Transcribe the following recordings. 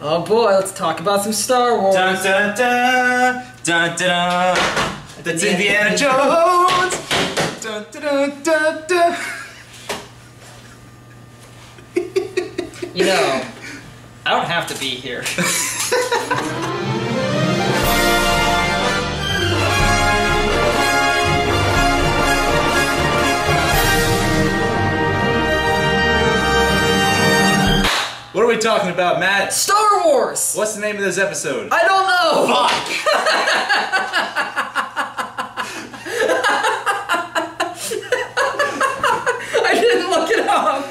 Oh boy, let's talk about some Star Wars. Dun dun dun dun dun. That's Indiana Jones. Dun dun dun dun. You know, I don't have to be here. What are we talking about, Matt? Star Wars! What's the name of this episode? I don't know! Fuck! I didn't look it up!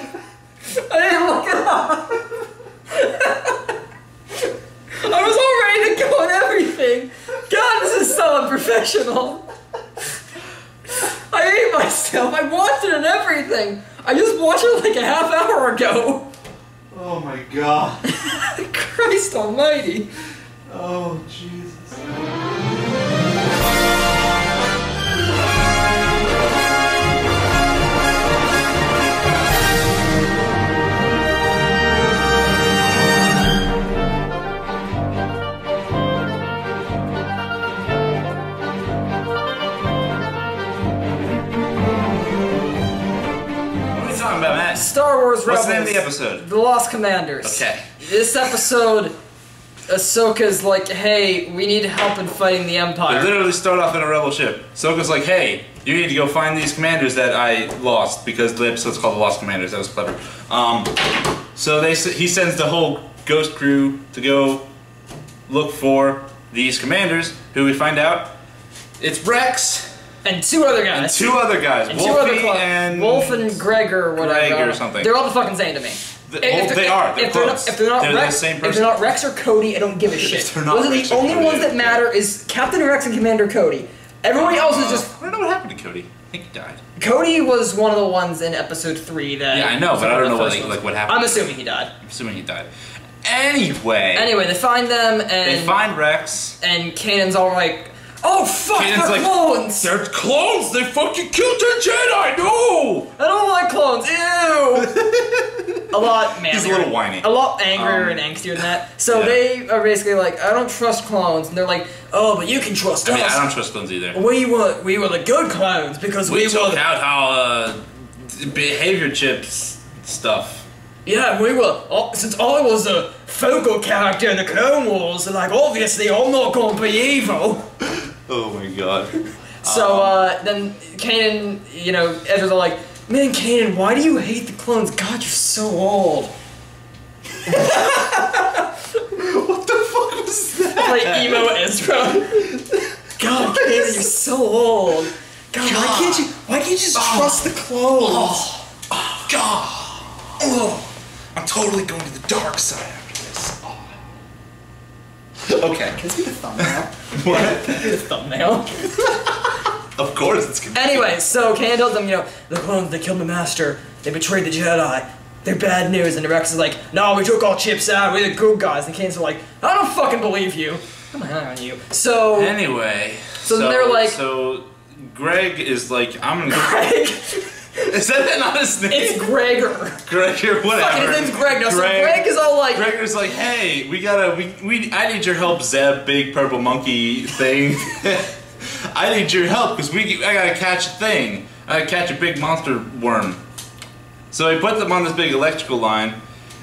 I was all ready to go on everything! God, this is so unprofessional! I hate myself, I watched it and everything! I just watched it like a half hour ago! Oh my god. Christ almighty! Oh, Jesus. Star Wars Rebels. What's the name of the episode? The Lost Commanders. Okay. This episode, Ahsoka's like, hey, we need help in fighting the Empire. They literally start off in a rebel ship. Ahsoka's like, hey, you need to go find these commanders that I lost, because the episode's called The Lost Commanders. That was clever. So he sends the whole ghost crew to go look for these commanders, who we find out, it's Rex. And two other guys. And two other guys. Wolfie and... Wolf and Gregor or whatever. Greg or something. They're all the fucking same to me. They are. They're close. If they're not Rex, the same person. if they're not Rex or Cody, I don't give a shit. If they're not Those are Rex the or only Cody, ones that matter is Captain Rex and Commander Cody. Everybody else is just... I don't know what happened to Cody. I think he died. Cody was one of the ones in episode 3 that... Yeah, I know, but I don't know what happened. I'm assuming he died. I'm assuming he died. Anyway, they find them and... They find Rex. And Kanan's all like... Oh fuck, Kanan's they're clones! They're clones! They fucking killed their Jedi! No! I don't like clones, ew! A lot, man. He's a little whiny. A lot angrier and angstier than that. So they are basically like, I don't trust clones. And they're like, oh, but you can trust us. I don't trust clones either. We were the good clones because we took out how, behavior chips stuff. Yeah, we were, since I was a focal character in the Clone Wars, like, obviously I'm not gonna be evil. Oh my god. So, then Kanan, you know, Ezra's all like, man, Kanan, why do you hate the clones? God, you're so old. What the fuck was that? Like emo Ezra. God, Kanan, you're so old. God, why can't you just trust the clones? Oh, God. Oh. I'm totally going to the dark side after this. Oh. Okay. Can this be the thumbnail? What? Can this be the thumbnail? Of course it's gonna be. Anyway, so Kanan tells them, you know, the clones, they killed my master, they betrayed the Jedi, they're bad news, and the Rex is like, no, we took all chips out, we're the good guys, and Kanan's like, I don't fucking believe you. I'm high on you. So... Anyway. So they're like... So, Greg is like, I'm gonna... Greg? Is that not his name? It's Gregor. Gregor, whatever. Fucking his name's Greg now. So Greg is all like... Gregor's like, hey, I need your help, Zeb, big purple monkey thing. I need your help, because I gotta catch a thing. I gotta catch a big monster worm. So he puts them on this big electrical line,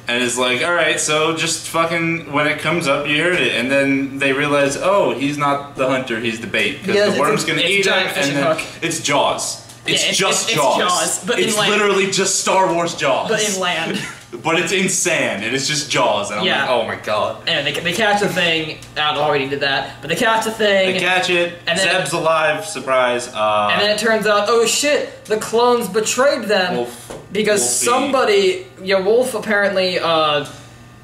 and is like, alright, so just fucking, when it comes up, you heard it. And then they realize, oh, he's not the hunter, he's the bait. Because the worm's gonna eat him, and then it's Jaws. It's Jaws. But it's literally just Star Wars Jaws. But in land. But it's in sand, and it's just Jaws, and I'm like, oh my god. And they catch the thing, I don't know why we did that, but they catch the thing. They catch it, and Zeb's alive, surprise. And then it turns out, oh shit, the clones betrayed them. Because somebody, Wolf apparently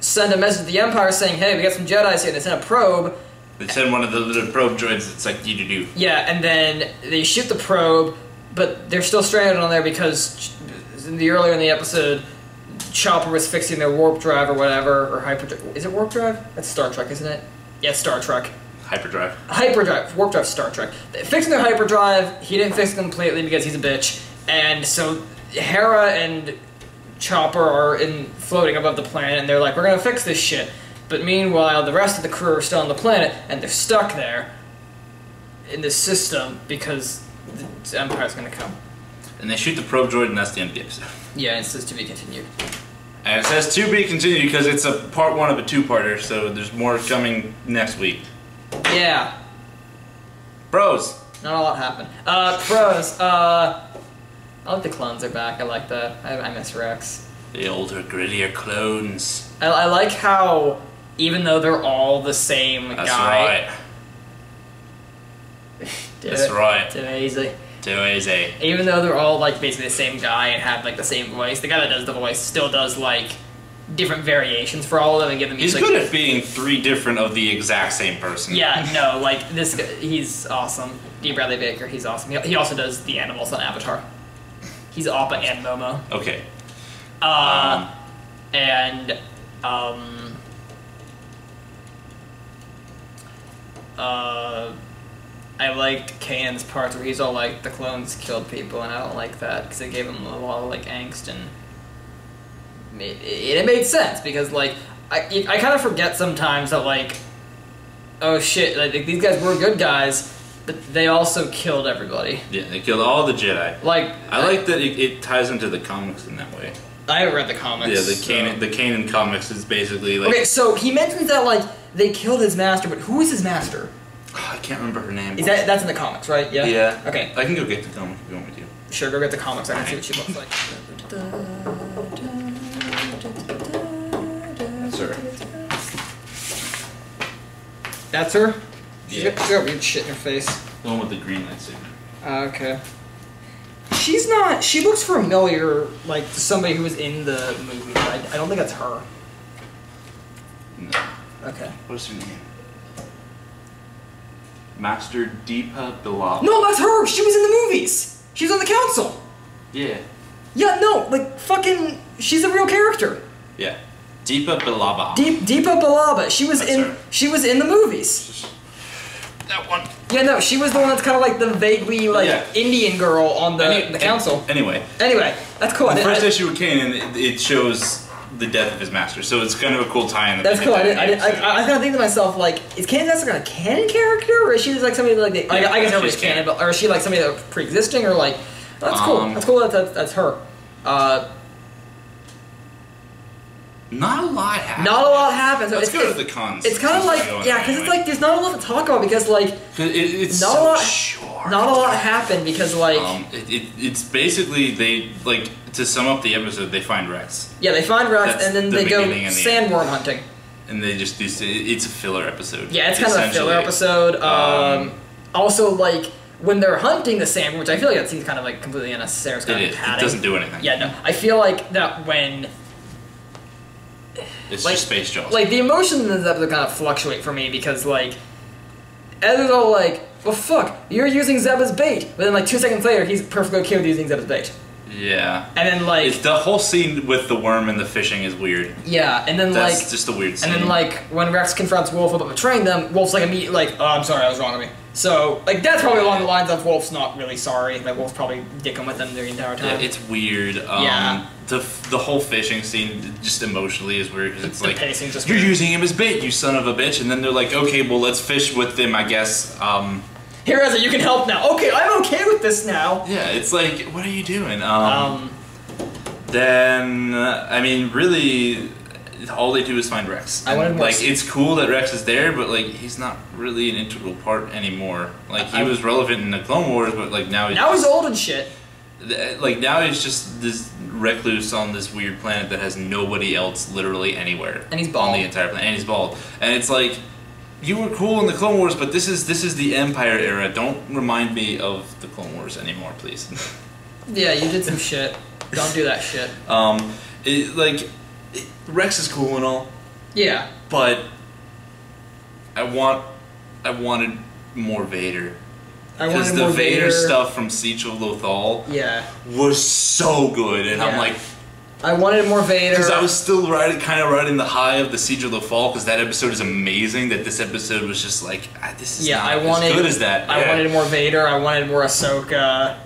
sent a message to the Empire saying, hey, we got some Jedis here, they sent a probe. They send one of the little probe droids that's like, do. Yeah, and then they shoot the probe, but they're still stranded on there because earlier in the episode, Chopper was fixing their warp drive or whatever, or hyperdrive. Is it warp drive? That's Star Trek, isn't it? Yeah, Star Trek. Hyperdrive. Hyperdrive. Warp drive, Star Trek. Fixing their hyperdrive, he didn't fix it completely because he's a bitch. And so Hera and Chopper are floating above the planet, and they're like, we're gonna fix this shit. But meanwhile, the rest of the crew are still on the planet, and they're stuck there in this system because the Empire's gonna come. And they shoot the probe droid, and that's the end of the episode. Yeah, it says to be continued. And it says to be continued because it's a part 1 of a 2-parter, so there's more coming next week. Yeah. Bros. Not a lot happened. Pros, I like the clones are back, I like that. I miss Rex. The older, grittier clones. I like how, even though they're all the same That's guy... Right. That's right. Too easy. Too easy. Even though they're all, like, basically the same guy and have, like, the same voice, the guy that does the voice still does, like, different variations for all of them and give them... He's good at being 3 different of the exact same person. Yeah, no, like, this guy, he's awesome. D. Bradley Baker, he's awesome. He also does the animals on Avatar. He's Appa and Momo. Okay. I liked Kanan's parts where he's all like, the clones killed people, and I don't like that, because it gave him a lot of, like, angst, and it made sense, because, like, I kind of forget sometimes that, like, oh shit, like, these guys were good guys, but they also killed everybody. Yeah, they killed all the Jedi. Like, I like that it ties into the comics in that way. I haven't read the comics. Yeah, the Kanan comics is basically like... Okay, so he mentions that, like, they killed his master, but who is his master? I can't remember her name. That's in the comics, right? Yeah? Yeah. Okay. I can go get the comic if you want me to. Sure, go get the comics. I can see what she looks like. That's her. That's her? Yeah. She's got weird shit in her face. The one with the green lightsaber. Okay. She's not... She looks familiar, like, to somebody who was in the movie, but I don't think that's her. No. Okay. What's her name? Master Deepa Bilal. No, that's her! She was in the movies! She was on the council! Yeah. Yeah, no, like, fucking... She's a real character. Yeah. Deepa Bilaba. Deepa Bilaba. She was That's in... her. She was in the movies. That one. Yeah, no, she was the one that's kind of like the vaguely, like, Yeah. Indian girl on the council. Anyway. Anyway, that's cool. The first issue with Kanan, it shows the death of his master, so it's kind of a cool tie-in. That's cool. I was kind of thinking to myself, like, is Kanan's master like a canon character, or is she just like somebody like I guess everybody's canon, but or is she like somebody that's pre-existing, or like that's cool. That's cool. That's her. Not a lot happens. Not a lot happens. Let's go to the cons. It's kind of like because it's like there's not a lot to talk about because like it's not so a lot. Short. Not a lot happened because like it's basically they like to sum up the episode they find Rex. Yeah, they find Rex That's and then they go sandworm hunting. And they just do. It's a filler episode. Yeah, it's kind of a filler episode. Also, like when they're hunting the sandworm, which I feel like that seems kind of like completely unnecessary. It's kind of padding. It doesn't do anything. Yeah, no. I feel like that when it's like, just space jaws. Like the emotions in this episode kind of fluctuate for me because like Ezra's all like, well fuck, you're using Zeb as bait. But then like 2 seconds later he's perfectly okay with using Zeb as bait. Yeah. And then like it's the whole scene with the worm and the fishing is weird. Yeah, and then that's just a weird scene. And then like when Rex confronts Wolf about betraying them, Wolf's like immediately like, oh I'm sorry, I was wrong of me. So like that's probably along the lines of Wolf's not really sorry. Like Wolf's probably dicking with them the entire time. Yeah, it's weird. Yeah. The whole fishing scene just emotionally is weird because it's like just you're weird. using him as bait, you son of a bitch, and then they're like, okay, well let's fish with him, I guess. Here, Ezra, you can help now. Okay, I'm okay with this now. Yeah, it's like, what are you doing? Then I mean, really, all they do is find Rex. Like it's cool that Rex is there, but like he's not really an integral part anymore. Like he was relevant in the Clone Wars, but like now he's old and shit. Like now he's just this recluse on this weird planet that has nobody else literally anywhere. And he's bald. On the entire planet, and he's bald. And it's like, you were cool in the Clone Wars, but this is the Empire era. Don't remind me of the Clone Wars anymore, please. Yeah, you did some shit. Don't do that shit. Rex is cool and all. Yeah. But I wanted more Vader. Because the Vader stuff from Siege of Lothal was so good, and I'm like, I wanted more Vader. Because I was still kind of riding the high of the Siege of Lothal, because that episode is amazing. That this episode was just like, this is not as good as that. I wanted more Vader. I wanted more Ahsoka.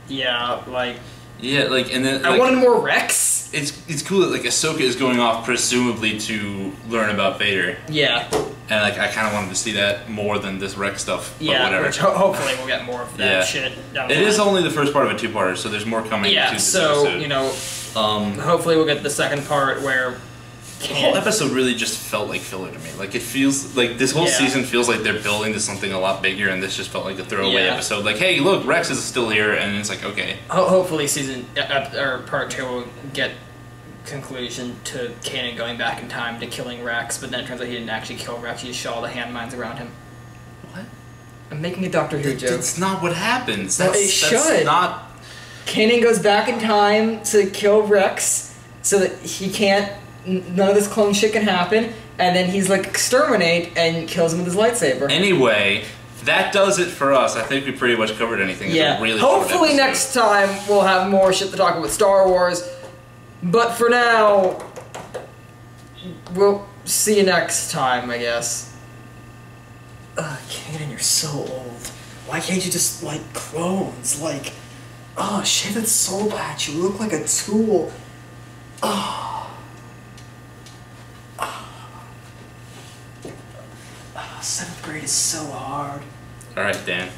Yeah, like. Yeah, like, and then I wanted more Rex. it's cool that like Ahsoka is going off presumably to learn about Vader. Yeah. And like I kind of wanted to see that more than this Rex stuff. But Yeah, whatever. which hopefully we'll get more of that shit down the line. It is only the first part of a two-parter, so there's more coming. Yeah, to this so episode. you know, hopefully we'll get the second part where. The whole episode really just felt like filler to me. Like it feels like this whole season feels like they're building to something a lot bigger, and this just felt like a throwaway episode. Like, hey, look, Rex is still here, and it's like, okay. Hopefully, or part 2 will get conclusion to Kanan going back in time to killing Rex, but then it turns out he didn't actually kill Rex. He just shot all the handmines around him. What? I'm making a Doctor Who joke. That's not what happens. Well, that's should. Not. Kanan goes back in time to kill Rex so that he can't. None of this clone shit can happen, and then he's like exterminate and kills him with his lightsaber. Anyway, that does it for us. I think we pretty much covered anything. Yeah. Really Hopefully next time we'll have more shit to talk about with Star Wars. But for now, we'll see you next time, I guess. Kanan, you're so old. Why can't you just like clones? Like, shave that soul patch. You look like a tool. Oh. 7th grade is so hard. Alright, Dan.